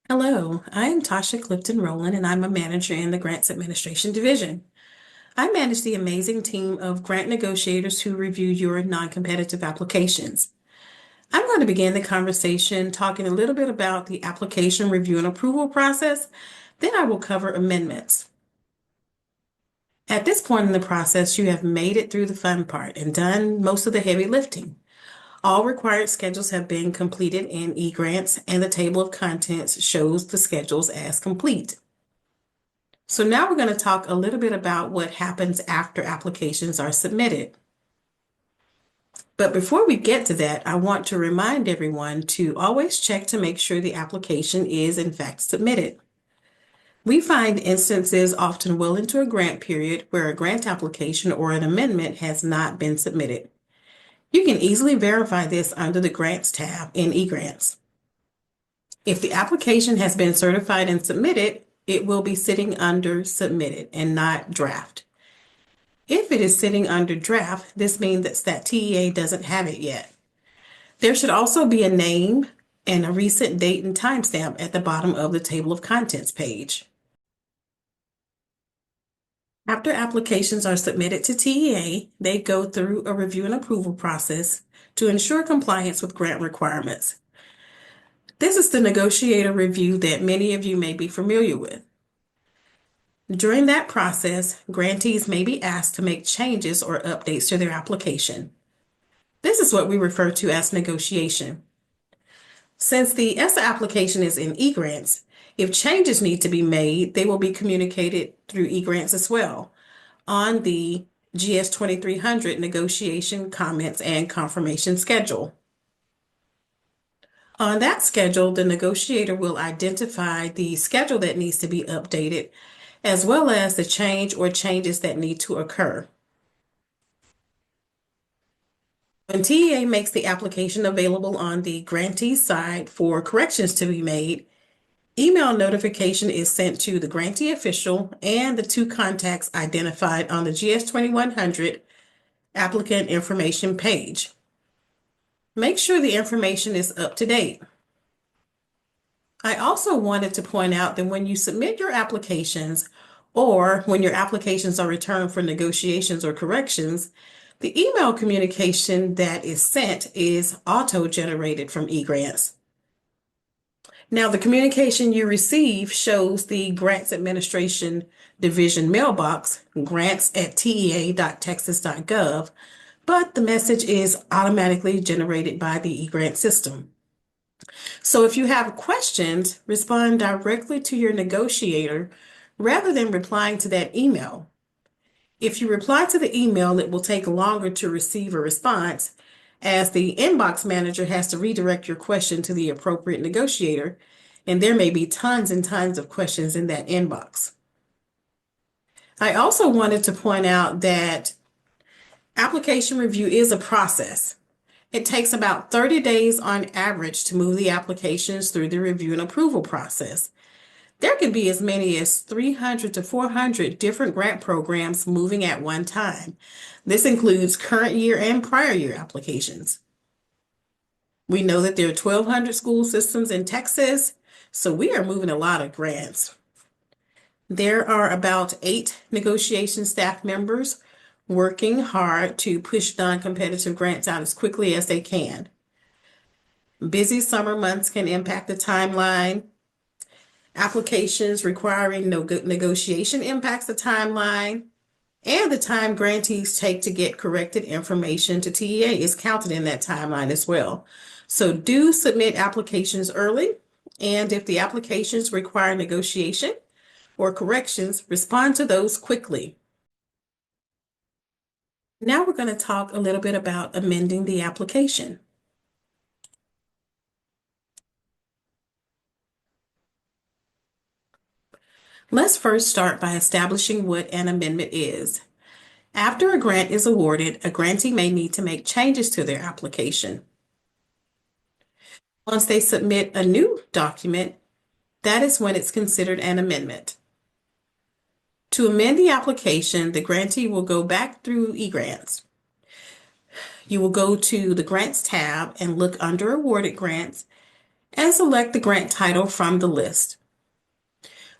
Hello, I'm Tasha Clifton Rowland, and I'm a manager in the Grants Administration Division. I manage the amazing team of grant negotiators who review your non-competitive applications. I'm going to begin the conversation talking a little bit about the application review and approval process. Then I will cover amendments. At this point in the process, you have made it through the fun part and done most of the heavy lifting. All required schedules have been completed in eGrants, and the table of contents shows the schedules as complete. So now we're going to talk a little bit about what happens after applications are submitted. But before we get to that, I want to remind everyone to always check to make sure the application is in fact submitted. We find instances often well into a grant period where a grant application or an amendment has not been submitted. You can easily verify this under the Grants tab in eGrants. If the application has been certified and submitted, it will be sitting under Submitted and not Draft. If it is sitting under draft, this means that TEA doesn't have it yet. There should also be a name and a recent date and timestamp at the bottom of the table of contents page. After applications are submitted to TEA, they go through a review and approval process to ensure compliance with grant requirements. This is the negotiator review that many of you may be familiar with. During that process, grantees may be asked to make changes or updates to their application. This is what we refer to as negotiation. Since the ESSA application is in eGrants, if changes need to be made, they will be communicated through eGrants as well on the GS 2300 negotiation comments and confirmation schedule. On that schedule, the negotiator will identify the schedule that needs to be updated, as well as the change or changes that need to occur. When TEA makes the application available on the grantee side for corrections to be made, email notification is sent to the grantee official and the two contacts identified on the GS 2100 applicant information page. Make sure the information is up to date. I also wanted to point out that when you submit your applications or when your applications are returned for negotiations or corrections, the email communication that is sent is auto-generated from eGrants. Now, the communication you receive shows the Grants Administration Division mailbox, grants@tea.texas.gov, but the message is automatically generated by the eGrant system. So if you have questions, respond directly to your negotiator rather than replying to that email. If you reply to the email, it will take longer to receive a response as the inbox manager has to redirect your question to the appropriate negotiator, and there may be tons and tons of questions in that inbox. I also wanted to point out that application review is a process. It takes about 30 days on average to move the applications through the review and approval process. There can be as many as 300 to 400 different grant programs moving at one time. This includes current year and prior year applications. We know that there are 1,200 school systems in Texas, so we are moving a lot of grants. There are about 8 negotiation staff members working hard to push non-competitive grants out as quickly as they can. Busy summer months can impact the timeline. Applications requiring negotiation impacts the timeline, and the time grantees take to get corrected information to TEA is counted in that timeline as well. So do submit applications early, and if the applications require negotiation or corrections, respond to those quickly. Now we're going to talk a little bit about amending the application. Let's first start by establishing what an amendment is. After a grant is awarded, a grantee may need to make changes to their application. Once they submit a new document, that is when it's considered an amendment. To amend the application, the grantee will go back through eGrants. You will go to the Grants tab and look under Awarded Grants and select the grant title from the list.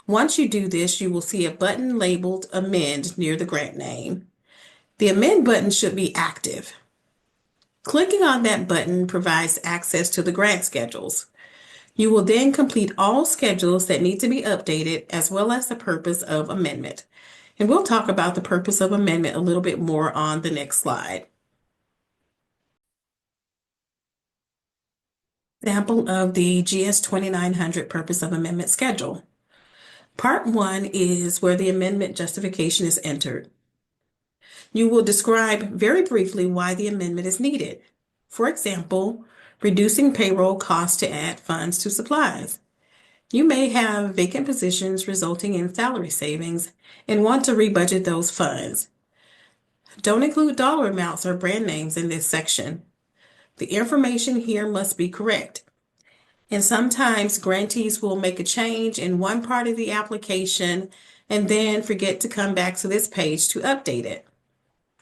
Once you do this, you will see a button labeled Amend near the grant name. The Amend button should be active. Clicking on that button provides access to the grant schedules. You will then complete all schedules that need to be updated, as well as the purpose of amendment. And we'll talk about the purpose of amendment a little bit more on the next slide. Example of the GS 2900 purpose of amendment schedule. Part 1 is where the amendment justification is entered. You will describe very briefly why the amendment is needed. For example, reducing payroll costs to add funds to supplies. You may have vacant positions resulting in salary savings and want to rebudget those funds. Don't include dollar amounts or brand names in this section. The information here must be correct. And sometimes grantees will make a change in one part of the application and then forget to come back to this page to update it.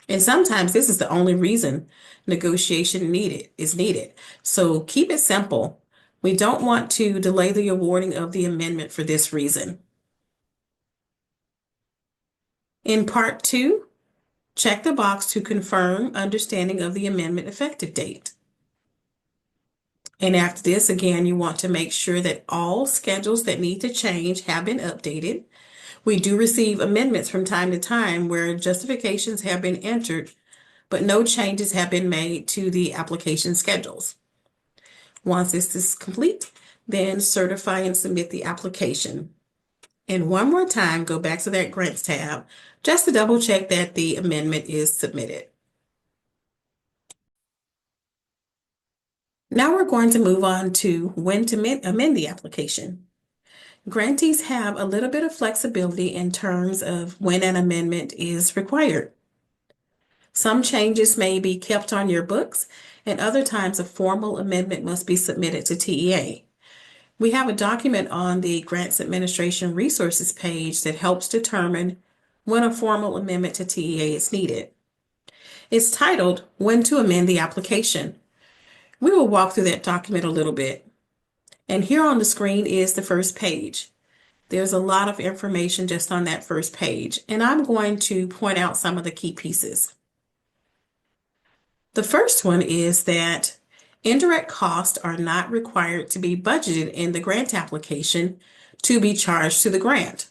And sometimes this is the only reason negotiation is needed. So keep it simple. We don't want to delay the awarding of the amendment for this reason. In Part 2, check the box to confirm understanding of the amendment effective date. And after this, again, you want to make sure that all schedules that need to change have been updated. We do receive amendments from time to time where justifications have been entered, but no changes have been made to the application schedules. Once this is complete, then certify and submit the application. And one more time, go back to that Grants tab just to double check that the amendment is submitted. Now we're going to move on to when to amend the application. Grantees have a little bit of flexibility in terms of when an amendment is required. Some changes may be kept on your books, and other times a formal amendment must be submitted to TEA. We have a document on the Grants Administration Resources page that helps determine when a formal amendment to TEA is needed. It's titled, When to Amend the Application. We will walk through that document a little bit. And here on the screen is the first page. There's a lot of information just on that first page, and I'm going to point out some of the key pieces. The first one is that indirect costs are not required to be budgeted in the grant application to be charged to the grant.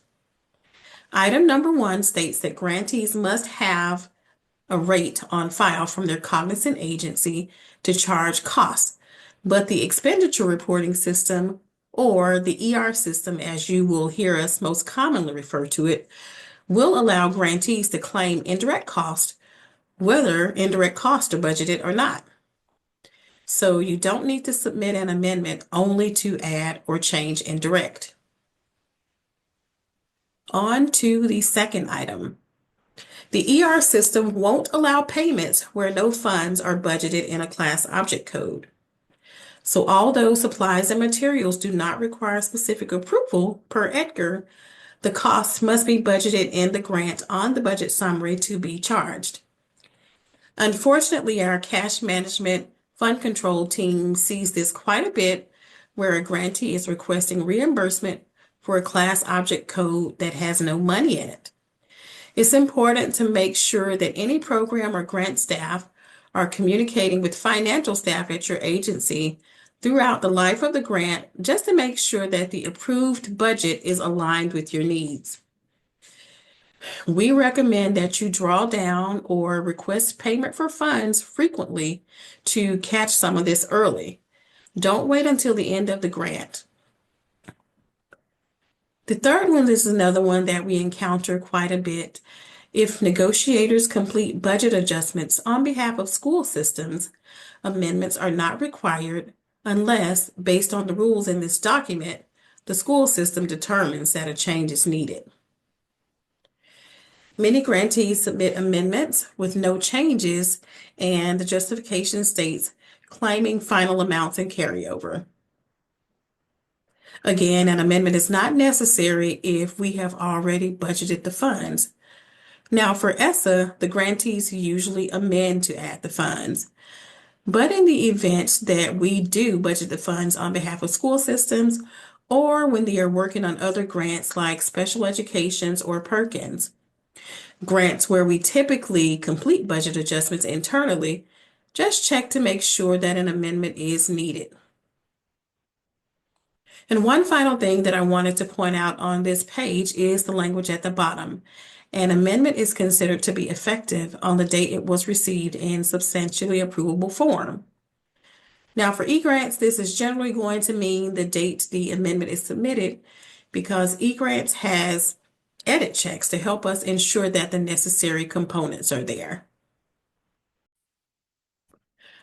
Item number 1 states that grantees must have a rate on file from their cognizant agency to charge costs, but the expenditure reporting system, or the ER system as you will hear us most commonly refer to it, will allow grantees to claim indirect costs, whether indirect costs are budgeted or not. So you don't need to submit an amendment only to add or change indirect. On to the second item. The ER system won't allow payments where no funds are budgeted in a class object code. So although supplies and materials do not require specific approval per Edgar, the costs must be budgeted in the grant on the budget summary to be charged. Unfortunately, our cash management fund control team sees this quite a bit where a grantee is requesting reimbursement for a class object code that has no money in it. It's important to make sure that any program or grant staff are communicating with financial staff at your agency throughout the life of the grant just to make sure that the approved budget is aligned with your needs. We recommend that you draw down or request payment for funds frequently to catch some of this early. Don't wait until the end of the grant. The third one is another one that we encounter quite a bit. If negotiators complete budget adjustments on behalf of school systems, amendments are not required unless, based on the rules in this document, the school system determines that a change is needed. Many grantees submit amendments with no changes, and the justification states claiming final amounts and carryover. Again, an amendment is not necessary if we have already budgeted the funds. Now, for ESSA, the grantees usually amend to add the funds. But in the event that we do budget the funds on behalf of school systems, or when they are working on other grants like special educations or Perkins, grants where we typically complete budget adjustments internally, just check to make sure that an amendment is needed. And one final thing that I wanted to point out on this page is the language at the bottom. An amendment is considered to be effective on the date it was received in substantially approvable form. Now, for e-grants, this is generally going to mean the date the amendment is submitted because e-grants has edit checks to help us ensure that the necessary components are there.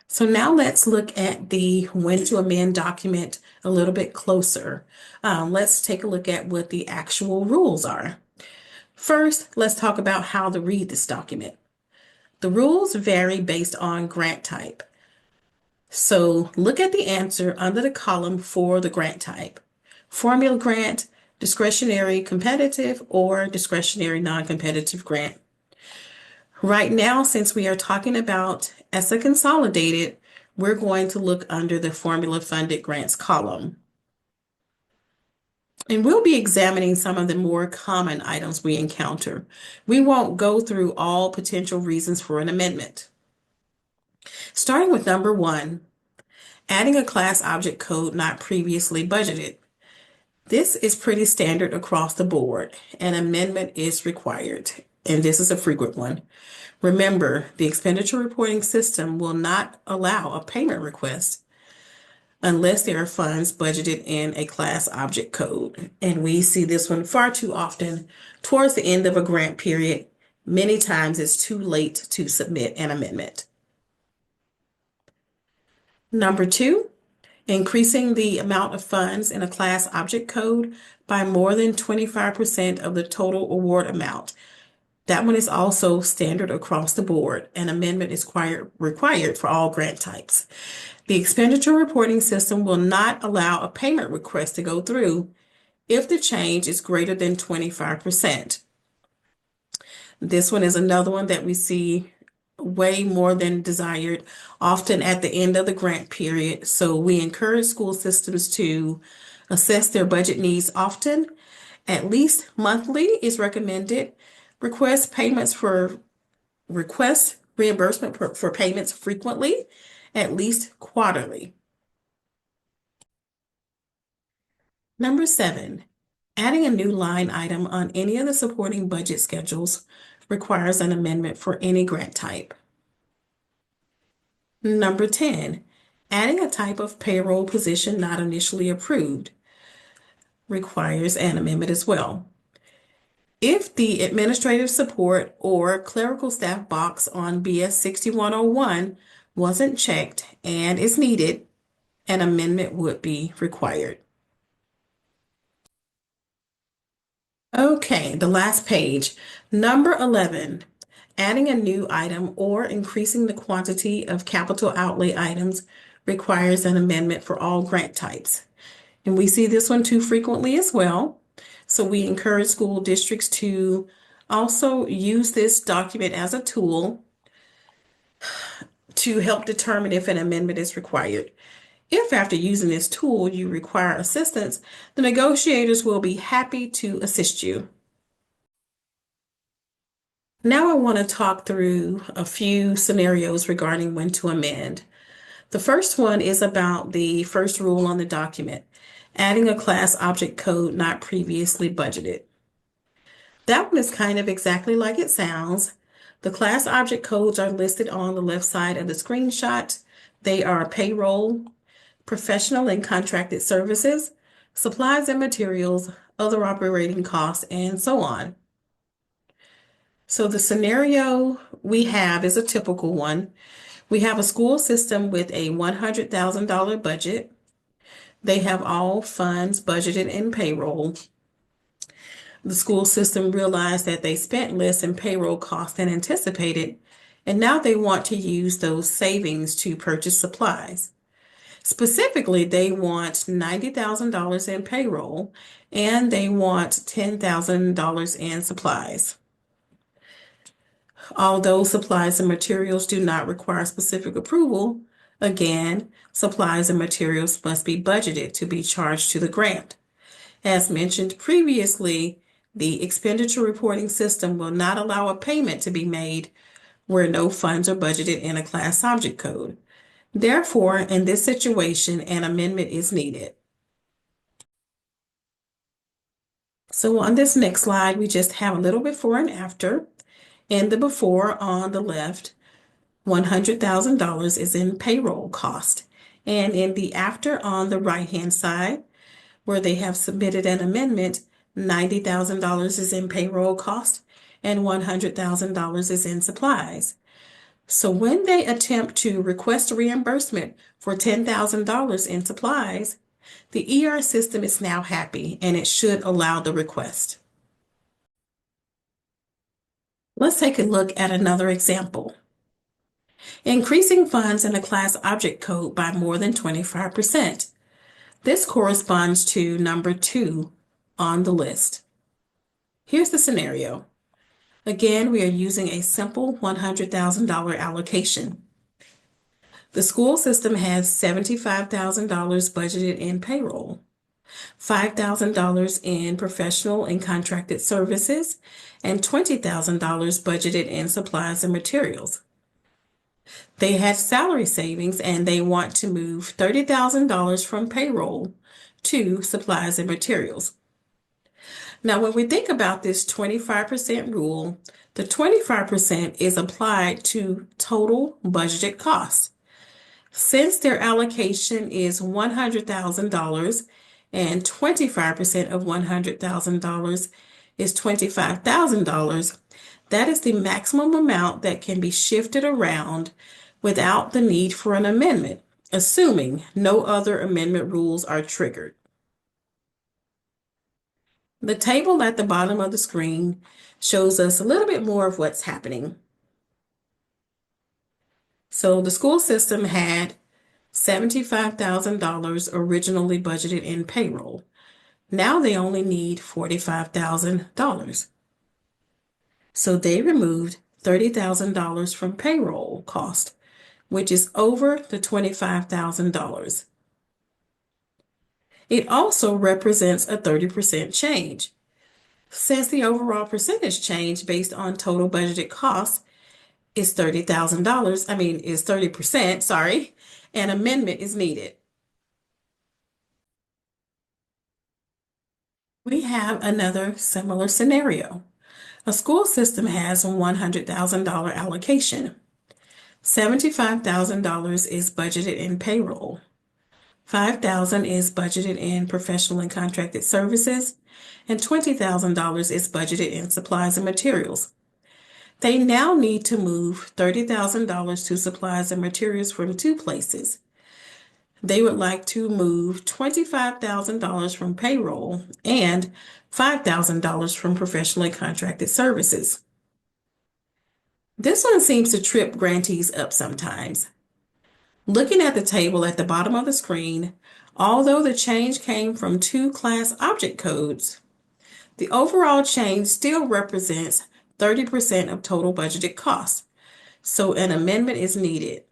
So now let's look at the when to amend document a little bit closer. Let's take a look at what the actual rules are. First, let's talk about how to read this document. The rules vary based on grant type. So look at the answer under the column for the grant type. Formula grant, discretionary competitive, or discretionary non-competitive grant. Right now, since we are talking about ESSA Consolidated, we're going to look under the formula funded grants column. And we'll be examining some of the more common items we encounter. We won't go through all potential reasons for an amendment. Starting with number 1, adding a class object code not previously budgeted. This is pretty standard across the board. An amendment is required, and this is a frequent one. Remember, the expenditure reporting system will not allow a payment request unless there are funds budgeted in a class object code. And we see this one far too often towards the end of a grant period. Many times it's too late to submit an amendment. Number 2, increasing the amount of funds in a class object code by more than 25% of the total award amount. That one is also standard across the board. An amendment is required for all grant types. The expenditure reporting system will not allow a payment request to go through if the change is greater than 25%. This one is another one that we see way more than desired, often at the end of the grant period. So we encourage school systems to assess their budget needs often. At least monthly is recommended. Request reimbursement for payments frequently, at least quarterly. Number 7, adding a new line item on any of the supporting budget schedules requires an amendment for any grant type. Number 10, adding a type of payroll position not initially approved requires an amendment as well. If the administrative support or clerical staff box on BS 6101 wasn't checked and is needed, an amendment would be required. Okay, the last page. Number 11, adding a new item or increasing the quantity of capital outlay items requires an amendment for all grant types. And we see this one too frequently as well. So we encourage school districts to also use this document as a tool to help determine if an amendment is required. If after using this tool you require assistance, the negotiators will be happy to assist you. Now I want to talk through a few scenarios regarding when to amend. The first one is about the first rule on the document, adding a class object code not previously budgeted. That one is kind of exactly like it sounds. The class object codes are listed on the left side of the screenshot. They are payroll, professional and contracted services, supplies and materials, other operating costs, and so on. So the scenario we have is a typical one. We have a school system with a $100,000 budget. They have all funds budgeted in payroll. The school system realized that they spent less in payroll costs than anticipated, and now they want to use those savings to purchase supplies. Specifically, they want $90,000 in payroll and they want $10,000 in supplies. Although supplies and materials do not require specific approval, Again, supplies and materials must be budgeted to be charged to the grant. As mentioned previously, the expenditure reporting system will not allow a payment to be made where no funds are budgeted in a class object code. Therefore, in this situation, an amendment is needed. So on this next slide, we just have a little before and after. In the before on the left, $100,000 is in payroll cost. And in the after on the right-hand side, where they have submitted an amendment, $90,000 is in payroll cost and $100,000 is in supplies. So when they attempt to request a reimbursement for $10,000 in supplies, the ER system is now happy and it should allow the request. Let's take a look at another example. Increasing funds in a class object code by more than 25%. This corresponds to number 2 on the list. Here's the scenario. Again, we are using a simple $100,000 allocation. The school system has $75,000 budgeted in payroll, $5,000 in professional and contracted services, and $20,000 budgeted in supplies and materials. They had salary savings and they want to move $30,000 from payroll to supplies and materials. Now, when we think about this 25% rule, the 25% is applied to total budgeted costs. Since their allocation is $100,000 and 25% of $100,000 is $25,000, that is the maximum amount that can be shifted around without the need for an amendment, assuming no other amendment rules are triggered. The table at the bottom of the screen shows us a little bit more of what's happening. So the school system had $75,000 originally budgeted in payroll. Now they only need $45,000. So they removed $30,000 from payroll cost, which is over the $25,000. It also represents a 30% change. Since the overall percentage change based on total budgeted costs is is 30%, sorry, an amendment is needed. We have another similar scenario. A school system has a $100,000 allocation. $75,000 is budgeted in payroll. $5,000 is budgeted in professional and contracted services, and $20,000 is budgeted in supplies and materials. They now need to move $30,000 to supplies and materials from two places. They would like to move $25,000 from payroll and $5,000 from professional and contracted services. This one seems to trip grantees up sometimes. Looking at the table at the bottom of the screen, although the change came from two class object codes, the overall change still represents 30% of total budgeted costs, so an amendment is needed.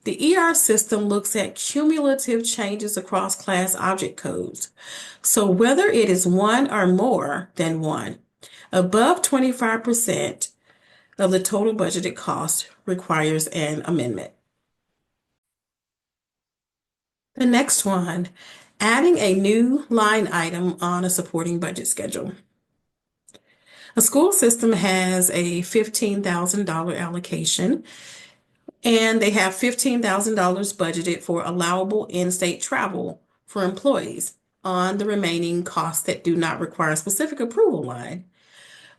The ER system looks at cumulative changes across class object codes, so whether it is one or more than one, above 25% of the total budgeted cost requires an amendment. The next one, adding a new line item on a supporting budget schedule. A school system has a $15,000 allocation, and they have $15,000 budgeted for allowable in-state travel for employees on the remaining costs that do not require a specific approval line.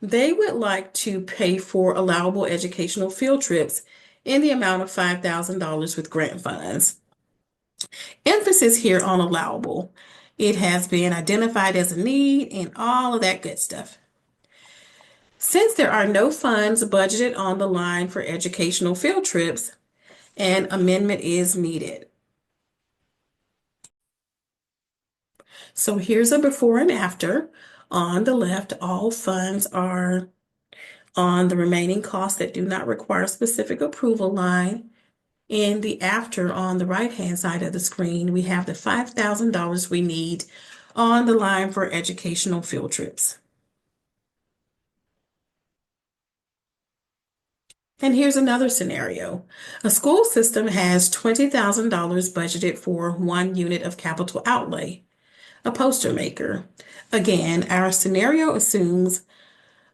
They would like to pay for allowable educational field trips in the amount of $5,000 with grant funds. Emphasis here on allowable. It has been identified as a need and all of that good stuff. Since there are no funds budgeted on the line for educational field trips, an amendment is needed. So here's a before and after. On the left, all funds are on the remaining costs that do not require a specific approval line. In the after on the right-hand side of the screen, we have the $5,000 we need on the line for educational field trips. And here's another scenario. A school system has $20,000 budgeted for one unit of capital outlay, a poster maker. Again, our scenario assumes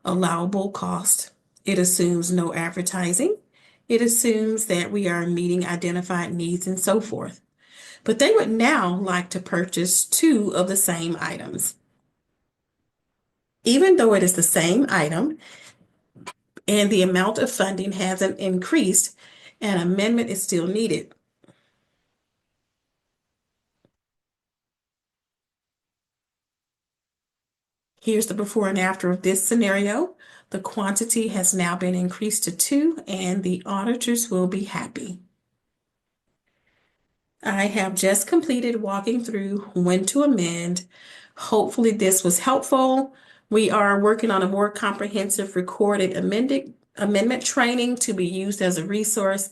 allowable cost. It assumes no advertising. It assumes that we are meeting identified needs and so forth. But they would now like to purchase two of the same items. Even though it is the same item and the amount of funding hasn't increased, an amendment is still needed. Here's the before and after of this scenario. The quantity has now been increased to two, and the auditors will be happy. I have just completed walking through when to amend. Hopefully, this was helpful. We are working on a more comprehensive recorded amendment training to be used as a resource,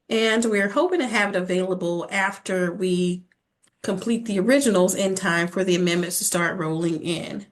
and we're hoping to have it available after we complete the originals in time for the amendments to start rolling in.